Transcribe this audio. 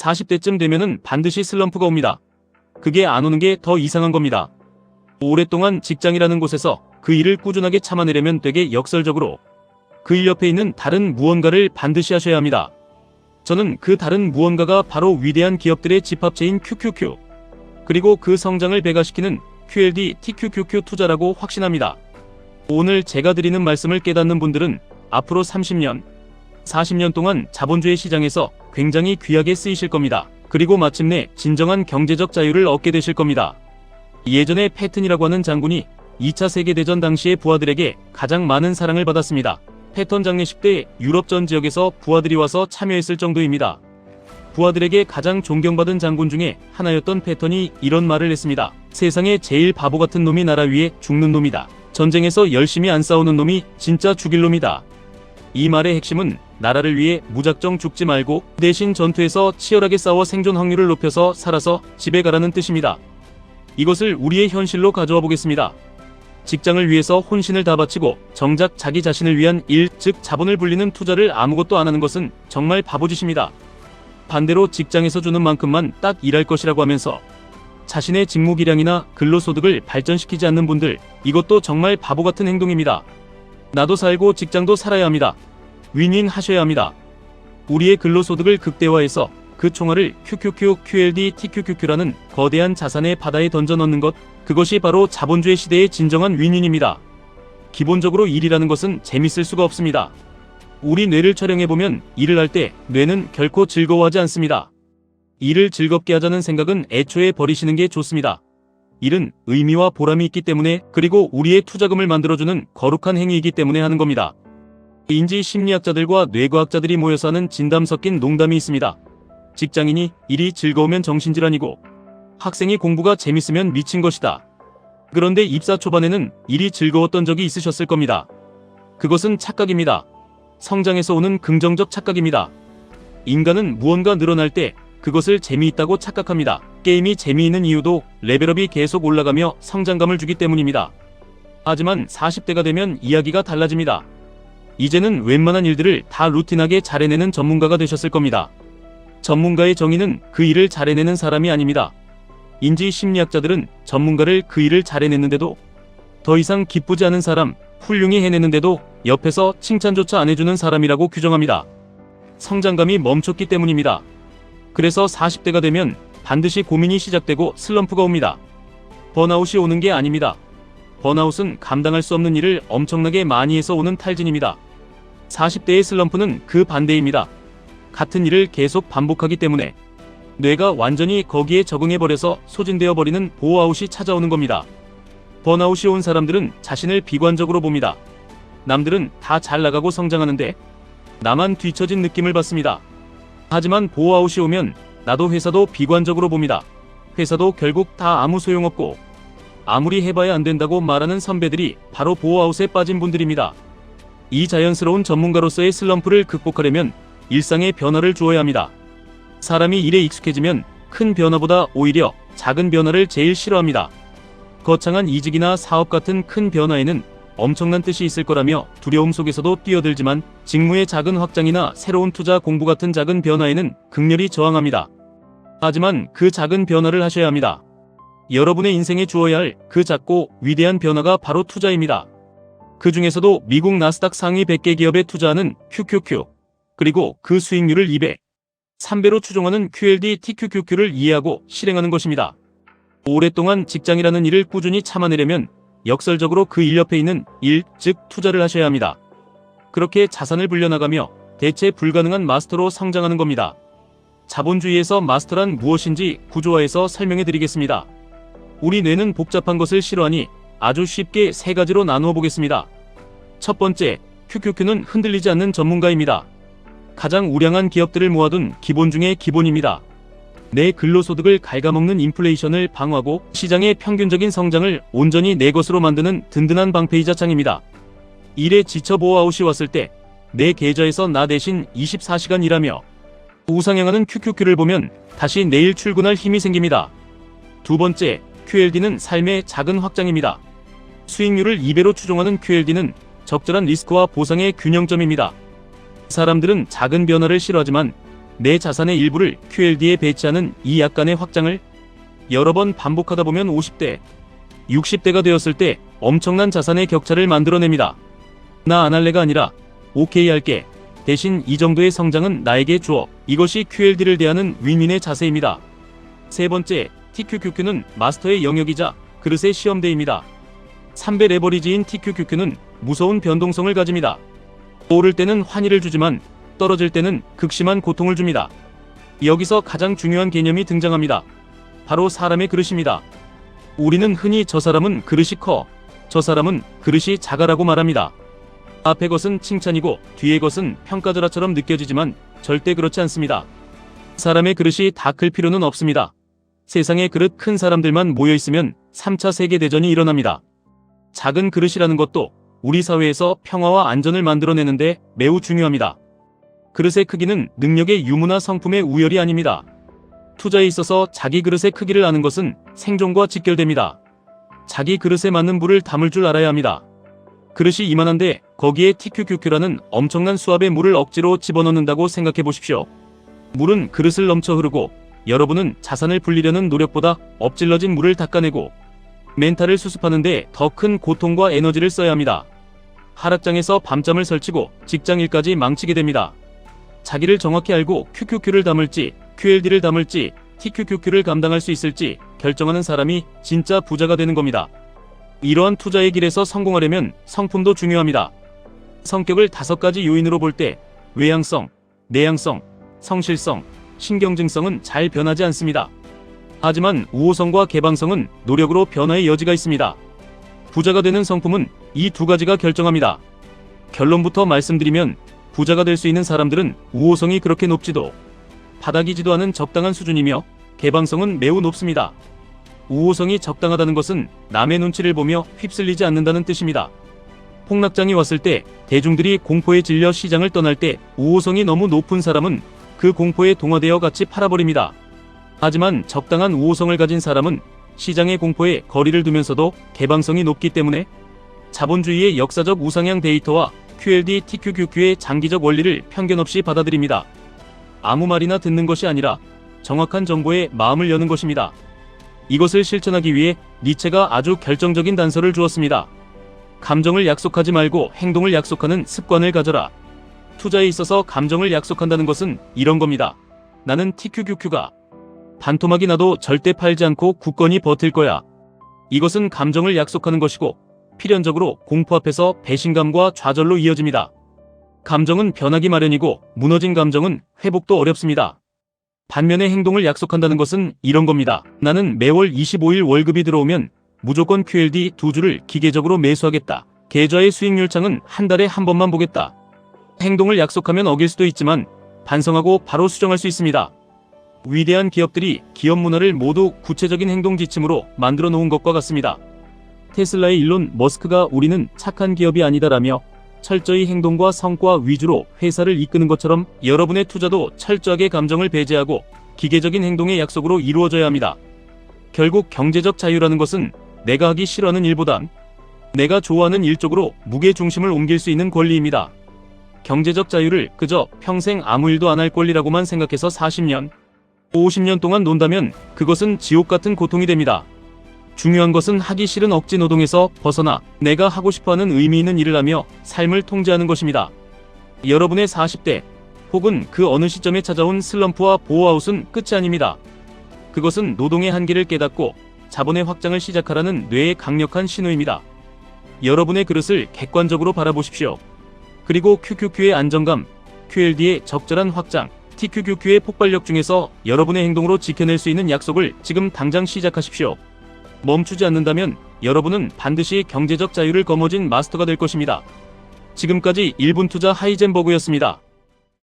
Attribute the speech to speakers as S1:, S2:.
S1: 40대쯤 되면은 반드시 슬럼프가 옵니다. 그게 안 오는 게 더 이상한 겁니다. 오랫동안 직장이라는 곳에서 그 일을 꾸준하게 참아내려면 되게 역설적으로 그 일 옆에 있는 다른 무언가를 반드시 하셔야 합니다. 저는 그 다른 무언가가 바로 위대한 기업들의 집합체인 QQQ, 그리고 그 성장을 배가시키는 QLD, TQQQ 투자라고 확신합니다. 오늘 제가 드리는 말씀을 깨닫는 분들은 앞으로 30년, 40년 동안 자본주의 시장에서 굉장히 귀하게 쓰이실 겁니다. 그리고 마침내 진정한 경제적 자유를 얻게 되실 겁니다. 예전에 패튼이라고 하는 장군이 2차 세계대전 당시의 부하들에게 가장 많은 사랑을 받았습니다. 패턴 장례식 때 유럽 전 지역에서 부하들이 와서 참여했을 정도입니다. 부하들에게 가장 존경받은 장군 중에 하나였던 패턴이 이런 말을 했습니다. 세상에 제일 바보 같은 놈이 나라 위에 죽는 놈이다. 전쟁에서 열심히 안 싸우는 놈이 진짜 죽일 놈이다. 이 말의 핵심은 나라를 위해 무작정 죽지 말고 대신 전투에서 치열하게 싸워 생존 확률을 높여서 살아서 집에 가라는 뜻입니다. 이것을 우리의 현실로 가져와 보겠습니다. 직장을 위해서 혼신을 다 바치고 정작 자기 자신을 위한 일, 즉 자본을 불리는 투자를 아무것도 안 하는 것은 정말 바보짓입니다. 반대로 직장에서 주는 만큼만 딱 일할 것이라고 하면서 자신의 직무 기량이나 근로소득을 발전시키지 않는 분들, 이것도 정말 바보 같은 행동입니다. 나도 살고 직장도 살아야 합니다. 윈윈 하셔야 합니다. 우리의 근로소득을 극대화해서 그 총알을 QQQ, QLD, TQQQ라는 거대한 자산의 바다에 던져 넣는 것, 그것이 바로 자본주의 시대의 진정한 윈윈입니다. 기본적으로 일이라는 것은 재밌을 수가 없습니다. 우리 뇌를 촬영해보면 일을 할 때 뇌는 결코 즐거워하지 않습니다. 일을 즐겁게 하자는 생각은 애초에 버리시는 게 좋습니다. 일은 의미와 보람이 있기 때문에, 그리고 우리의 투자금을 만들어주는 거룩한 행위이기 때문에 하는 겁니다. 인지 심리학자들과 뇌과학자들이 모여서 하는 진담 섞인 농담이 있습니다. 직장인이 일이 즐거우면 정신질환이고 학생이 공부가 재밌으면 미친 것이다. 그런데 입사 초반에는 일이 즐거웠던 적이 있으셨을 겁니다. 그것은 착각입니다. 성장에서 오는 긍정적 착각입니다. 인간은 무언가 늘어날 때 그것을 재미있다고 착각합니다. 게임이 재미있는 이유도 레벨업이 계속 올라가며 성장감을 주기 때문입니다. 하지만 40대가 되면 이야기가 달라집니다. 이제는 웬만한 일들을 다 루틴하게 잘해내는 전문가가 되셨을 겁니다. 전문가의 정의는 그 일을 잘해내는 사람이 아닙니다. 인지 심리학자들은 전문가를 그 일을 잘해냈는데도 더 이상 기쁘지 않은 사람, 훌륭히 해내는데도 옆에서 칭찬조차 안 해주는 사람이라고 규정합니다. 성장감이 멈췄기 때문입니다. 그래서 40대가 되면 반드시 고민이 시작되고 슬럼프가 옵니다. 번아웃이 오는 게 아닙니다. 번아웃은 감당할 수 없는 일을 엄청나게 많이 해서 오는 탈진입니다. 40대의 슬럼프는 그 반대입니다. 같은 일을 계속 반복하기 때문에 뇌가 완전히 거기에 적응해버려서 소진되어 버리는 보호아웃이 찾아오는 겁니다. 번아웃이 온 사람들은 자신을 비관적으로 봅니다. 남들은 다 잘 나가고 성장하는데 나만 뒤처진 느낌을 받습니다. 하지만 보호아웃이 오면 나도 회사도 비관적으로 봅니다. 회사도 결국 다 아무 소용없고 아무리 해봐야 안 된다고 말하는 선배들이 바로 보호아웃에 빠진 분들입니다. 이 자연스러운 전문가로서의 슬럼프를 극복하려면 일상에 변화를 주어야 합니다. 사람이 일에 익숙해지면 큰 변화보다 오히려 작은 변화를 제일 싫어합니다. 거창한 이직이나 사업 같은 큰 변화에는 엄청난 뜻이 있을 거라며 두려움 속에서도 뛰어들지만 직무의 작은 확장이나 새로운 투자 공부 같은 작은 변화에는 극렬히 저항합니다. 하지만 그 작은 변화를 하셔야 합니다. 여러분의 인생에 주어야 할 그 작고 위대한 변화가 바로 투자입니다. 그 중에서도 미국 나스닥 상위 100개 기업에 투자하는 QQQ, 그리고 그 수익률을 2배, 3배로 추종하는 QLD, TQQQ를 이해하고 실행하는 것입니다. 오랫동안 직장이라는 일을 꾸준히 참아내려면 역설적으로 그 일 옆에 있는 일, 즉 투자를 하셔야 합니다. 그렇게 자산을 불려나가며 대체 불가능한 마스터로 성장하는 겁니다. 자본주의에서 마스터란 무엇인지 구조화해서 설명해 드리겠습니다. 우리 뇌는 복잡한 것을 싫어하니 아주 쉽게 세 가지로 나누어 보겠습니다. 첫 번째, QQQ는 흔들리지 않는 전문가입니다. 가장 우량한 기업들을 모아둔 기본 중의 기본입니다. 내 근로소득을 갉아먹는 인플레이션을 방어하고 시장의 평균적인 성장을 온전히 내 것으로 만드는 든든한 방패이자 창입니다. 일에 지쳐 보호아웃이 왔을 때 내 계좌에서 나 대신 24시간 일하며 우상향하는 QQQ를 보면 다시 내일 출근할 힘이 생깁니다. 두 번째, QLD는 삶의 작은 확장입니다. 수익률을 2배로 추종하는 QLD는 적절한 리스크와 보상의 균형점입니다. 사람들은 작은 변화를 싫어하지만 내 자산의 일부를 QLD에 배치하는 이 약간의 확장을 여러 번 반복하다 보면 50대, 60대가 되었을 때 엄청난 자산의 격차를 만들어냅니다. 나 안 할래가 아니라 오케이 할게. 대신 이 정도의 성장은 나에게 주어. 이것이 QLD를 대하는 윈윈의 자세입니다. 세 번째, TQQQ는 마스터의 영역이자 그릇의 시험대입니다. 3배 레버리지인 TQQQ는 무서운 변동성을 가집니다. 오를 때는 환희를 주지만 떨어질 때는 극심한 고통을 줍니다. 여기서 가장 중요한 개념이 등장합니다. 바로 사람의 그릇입니다. 우리는 흔히 저 사람은 그릇이 커, 저 사람은 그릇이 작아라고 말합니다. 앞의 것은 칭찬이고 뒤의 것은 평가절하처럼 느껴지지만 절대 그렇지 않습니다. 사람의 그릇이 다 클 필요는 없습니다. 세상에 그릇 큰 사람들만 모여있으면 3차 세계대전이 일어납니다. 작은 그릇이라는 것도 우리 사회에서 평화와 안전을 만들어내는데 매우 중요합니다. 그릇의 크기는 능력의 유무나 성품의 우열이 아닙니다. 투자에 있어서 자기 그릇의 크기를 아는 것은 생존과 직결됩니다. 자기 그릇에 맞는 물을 담을 줄 알아야 합니다. 그릇이 이만한데 거기에 TQQQ라는 엄청난 수압의 물을 억지로 집어넣는다고 생각해 보십시오. 물은 그릇을 넘쳐 흐르고 여러분은 자산을 불리려는 노력보다 엎질러진 물을 닦아내고 멘탈을 수습하는데 더 큰 고통과 에너지를 써야 합니다. 하락장에서 밤잠을 설치고 직장일까지 망치게 됩니다. 자기를 정확히 알고 QQQ를 담을지 QLD를 담을지 TQQQ를 감당할 수 있을지 결정하는 사람이 진짜 부자가 되는 겁니다. 이러한 투자의 길에서 성공하려면 성품도 중요합니다. 성격을 5가지 요인으로 볼 때 외향성, 내향성, 성실성, 신경증성은 잘 변하지 않습니다. 하지만 우호성과 개방성은 노력으로 변화의 여지가 있습니다. 부자가 되는 성품은 이 2가지가 결정합니다. 결론부터 말씀드리면 부자가 될 수 있는 사람들은 우호성이 그렇게 높지도 바닥이지도 않은 적당한 수준이며 개방성은 매우 높습니다. 우호성이 적당하다는 것은 남의 눈치를 보며 휩쓸리지 않는다는 뜻입니다. 폭락장이 왔을 때 대중들이 공포에 질려 시장을 떠날 때 우호성이 너무 높은 사람은 그 공포에 동화되어 같이 팔아버립니다. 하지만 적당한 우호성을 가진 사람은 시장의 공포에 거리를 두면서도 개방성이 높기 때문에 자본주의의 역사적 우상향 데이터와 QLD, TQQQ의 장기적 원리를 편견 없이 받아들입니다. 아무 말이나 듣는 것이 아니라 정확한 정보에 마음을 여는 것입니다. 이것을 실천하기 위해 니체가 아주 결정적인 단서를 주었습니다. 감정을 약속하지 말고 행동을 약속하는 습관을 가져라. 투자에 있어서 감정을 약속한다는 것은 이런 겁니다. 나는 TQQQ가 반토막이 나도 절대 팔지 않고 굳건히 버틸 거야. 이것은 감정을 약속하는 것이고 필연적으로 공포 앞에서 배신감과 좌절로 이어집니다. 감정은 변하기 마련이고 무너진 감정은 회복도 어렵습니다. 반면에 행동을 약속한다는 것은 이런 겁니다. 나는 매월 25일 월급이 들어오면 무조건 QLD 2주를 기계적으로 매수하겠다. 계좌의 수익률 창은 한 달에 한 번만 보겠다. 행동을 약속하면 어길 수도 있지만 반성하고 바로 수정할 수 있습니다. 위대한 기업들이 기업 문화를 모두 구체적인 행동 지침으로 만들어 놓은 것과 같습니다. 테슬라의 일론 머스크가 우리는 착한 기업이 아니다라며 철저히 행동과 성과 위주로 회사를 이끄는 것처럼 여러분의 투자도 철저하게 감정을 배제하고 기계적인 행동의 약속으로 이루어져야 합니다. 결국 경제적 자유라는 것은 내가 하기 싫어하는 일보단 내가 좋아하는 일 쪽으로 무게 중심을 옮길 수 있는 권리입니다. 경제적 자유를 그저 평생 아무 일도 안 할 권리라고만 생각해서 40년, 50년 동안 논다면 그것은 지옥 같은 고통이 됩니다. 중요한 것은 하기 싫은 억지 노동에서 벗어나 내가 하고 싶어하는 의미 있는 일을 하며 삶을 통제하는 것입니다. 여러분의 40대 혹은 그 어느 시점에 찾아온 슬럼프와 보호아웃은 끝이 아닙니다. 그것은 노동의 한계를 깨닫고 자본의 확장을 시작하라는 뇌의 강력한 신호입니다. 여러분의 그릇을 객관적으로 바라보십시오. 그리고 QQQ의 안정감, QLD의 적절한 확장, TQQQ의 폭발력 중에서 여러분의 행동으로 지켜낼 수 있는 약속을 지금 당장 시작하십시오. 멈추지 않는다면 여러분은 반드시 경제적 자유를 거머쥔 마스터가 될 것입니다. 지금까지 1분 투자 하이젠버그였습니다.